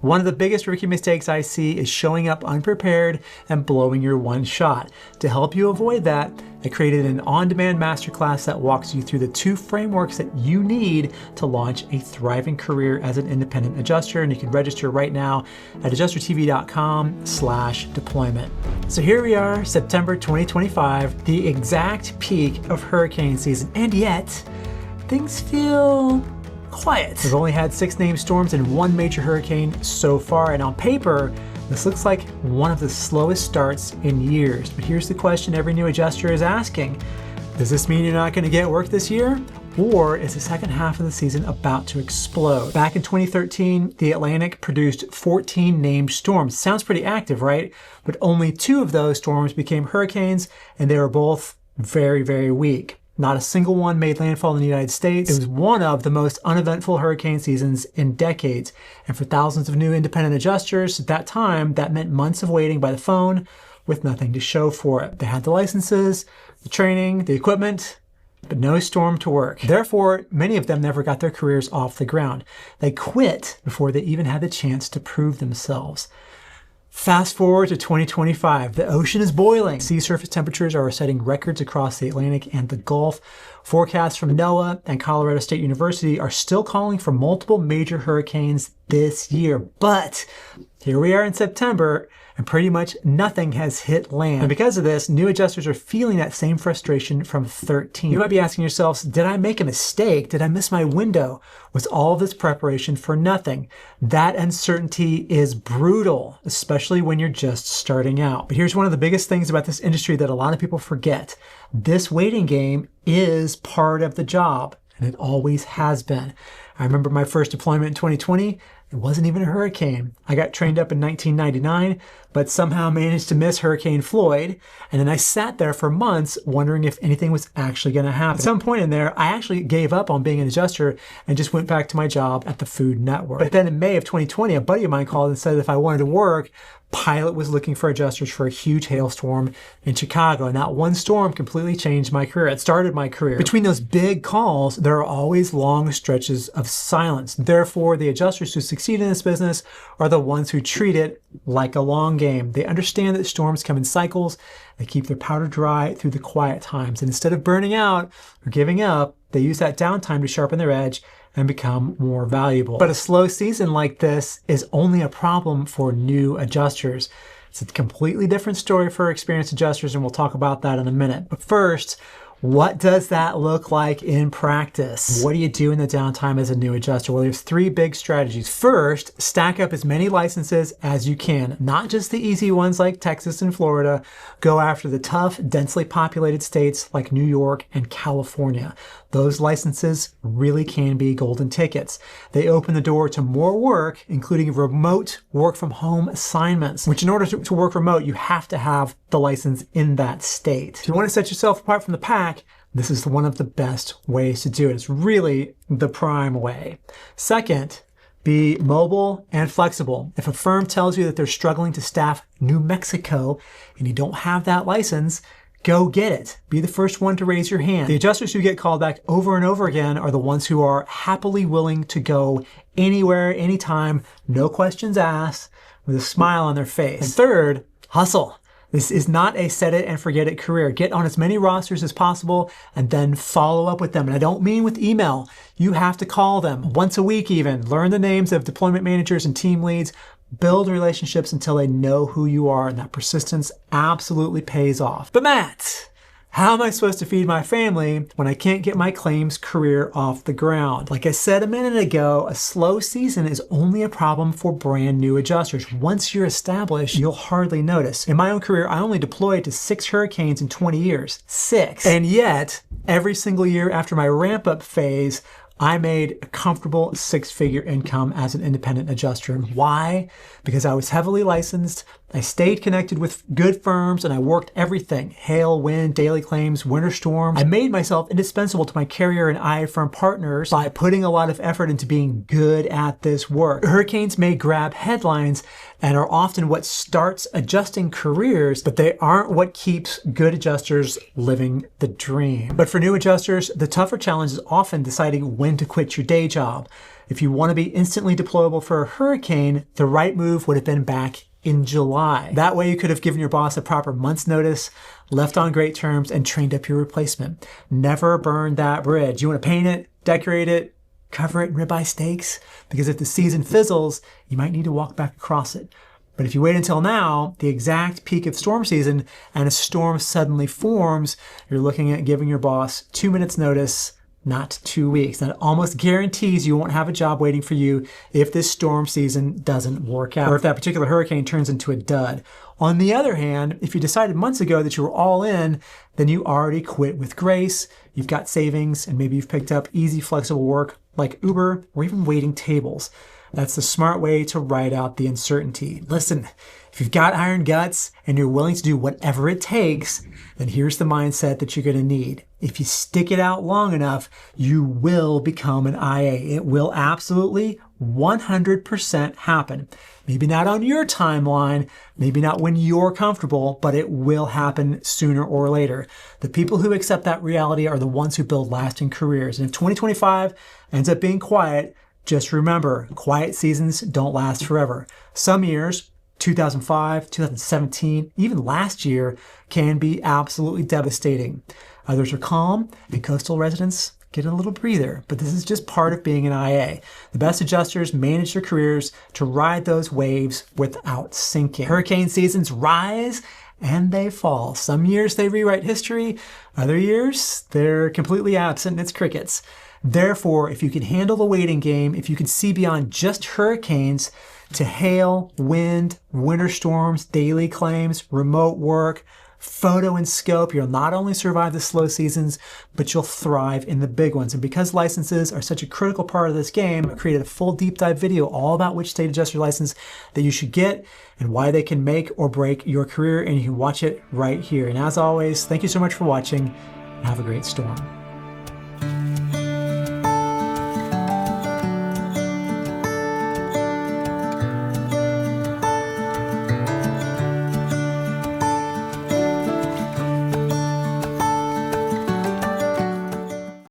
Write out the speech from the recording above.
One of the biggest rookie mistakes I see is showing up unprepared and blowing your one shot. To help you avoid that, I created an on-demand masterclass that walks you through the 2 frameworks that you need to launch a thriving career as an independent adjuster. And you can register right now at adjustertv.com/deployment. So here we are, September 2025, the exact peak of hurricane season. And yet, things feel quiet. We've only had 6 named storms and 1 major hurricane so far, and on paper, this looks like one of the slowest starts in years. But here's the question every new adjuster is asking. Does this mean you're not going to get work this year? Or is the second half of the season about to explode? Back in 2013, the Atlantic produced 14 named storms. Sounds pretty active, right? But only 2 of those storms became hurricanes, and they were both very, very weak. Not a single one made landfall in the United States. It was one of the most uneventful hurricane seasons in decades. And for thousands of new independent adjusters at that time, that meant months of waiting by the phone with nothing to show for it. They had the licenses, the training, the equipment, but no storm to work. Therefore, many of them never got their careers off the ground. They quit before they even had the chance to prove themselves. Fast forward to 2025, the ocean is boiling. Sea surface temperatures are setting records across the Atlantic and the Gulf. Forecasts from NOAA and Colorado State University are still calling for multiple major hurricanes this year. But here we are in September, and pretty much nothing has hit land. And because of this, new adjusters are feeling that same frustration from 13. You might be asking yourselves, did I make a mistake? Did I miss my window? Was all this preparation for nothing? That uncertainty is brutal, especially when you're just starting out. But here's one of the biggest things about this industry that a lot of people forget. This waiting game is part of the job, and it always has been. I remember my first deployment in 2020. It wasn't even a hurricane. I got trained up in 1999, but somehow managed to miss Hurricane Floyd. And then I sat there for months wondering if anything was actually going to happen. At some point in there, I actually gave up on being an adjuster and just went back to my job at the Food Network. But then in May of 2020, a buddy of mine called and said if I wanted to work, Pilot was looking for adjusters for a huge hailstorm in Chicago, and that one storm completely changed my career. It started my career. Between those big calls, there are always long stretches of silence. Therefore, the adjusters who succeed in this business are the ones who treat it like a long game. They understand that storms come in cycles. They keep their powder dry through the quiet times. And instead of burning out or giving up, they use that downtime to sharpen their edge and become more valuable. But a slow season like this is only a problem for new adjusters. It's a completely different story for experienced adjusters, and we'll talk about that in a minute. But first, what does that look like in practice? What do you do in the downtime as a new adjuster? Well, there's 3 big strategies. First, stack up as many licenses as you can, not just the easy ones like Texas and Florida. Go after the tough, densely populated states like New York and California. Those licenses really can be golden tickets. They open the door to more work, including remote work from home assignments, which in order to work remote, you have to have the license in that state. If you want to set yourself apart from the pack, this is one of the best ways to do it. It's really the prime way. Second, be mobile and flexible. If a firm tells you that they're struggling to staff New Mexico and you don't have that license, go get it. Be the first one to raise your hand. The adjusters who get called back over and over again are the ones who are happily willing to go anywhere, anytime, no questions asked, with a smile on their face. And third, hustle. This is not a set it and forget it career. Get on as many rosters as possible and then follow up with them. And I don't mean with email. You have to call them once a week even. Learn the names of deployment managers and team leads. Build relationships until they know who you are, and that persistence absolutely pays off. But Matt, how am I supposed to feed my family when I can't get my claims career off the ground? Like I said a minute ago, a slow season is only a problem for brand new adjusters. Once you're established, you'll hardly notice. In my own career, I only deployed to 6 hurricanes in 20 years. 6. And yet, every single year after my ramp-up phase, I made a comfortable 6-figure income as an independent adjuster. And why? Because I was heavily licensed, I stayed connected with good firms, and I worked everything: hail, wind, daily claims, winter storms. I made myself indispensable to my carrier and IA firm partners by putting a lot of effort into being good at this work. Hurricanes may grab headlines and are often what starts adjusting careers, but they aren't what keeps good adjusters living the dream. But for new adjusters, the tougher challenge is often deciding when to quit your day job. If you want to be instantly deployable for a hurricane, the right move would have been back in July. That way you could have given your boss a proper month's notice, left on great terms, and trained up your replacement. Never burn that bridge. You want to paint it, decorate it, cover it in ribeye steaks, because if the season fizzles, you might need to walk back across it. But if you wait until now, the exact peak of storm season, and a storm suddenly forms, you're looking at giving your boss 2 minutes notice, not 2 weeks. That almost guarantees you won't have a job waiting for you if this storm season doesn't work out, or if that particular hurricane turns into a dud. On the other hand, if you decided months ago that you were all in, then you already quit with grace. You've got savings, and maybe you've picked up easy, flexible work like Uber or even waiting tables. That's the smart way to ride out the uncertainty. Listen, if you've got iron guts and you're willing to do whatever it takes, then here's the mindset that you're going to need. If you stick it out long enough, you will become an IA. It will absolutely 100% happen. Maybe not on your timeline, maybe not when you're comfortable, but it will happen sooner or later. The people who accept that reality are the ones who build lasting careers. And if 2025 ends up being quiet, just remember, quiet seasons don't last forever. Some years, 2005, 2017, even last year, can be absolutely devastating. Others are calm, and coastal residents get a little breather, but this is just part of being an IA. The best adjusters manage their careers to ride those waves without sinking. Hurricane seasons rise and they fall. Some years they rewrite history, other years they're completely absent and it's crickets. Therefore, if you can handle the waiting game, if you can see beyond just hurricanes to hail, wind, winter storms, daily claims, remote work, photo and scope, you'll not only survive the slow seasons, but you'll thrive in the big ones. And because licenses are such a critical part of this game, I created a full deep dive video all about which state adjuster license that you should get and why they can make or break your career, and you can watch it right here. And as always, thank you so much for watching, and have a great storm.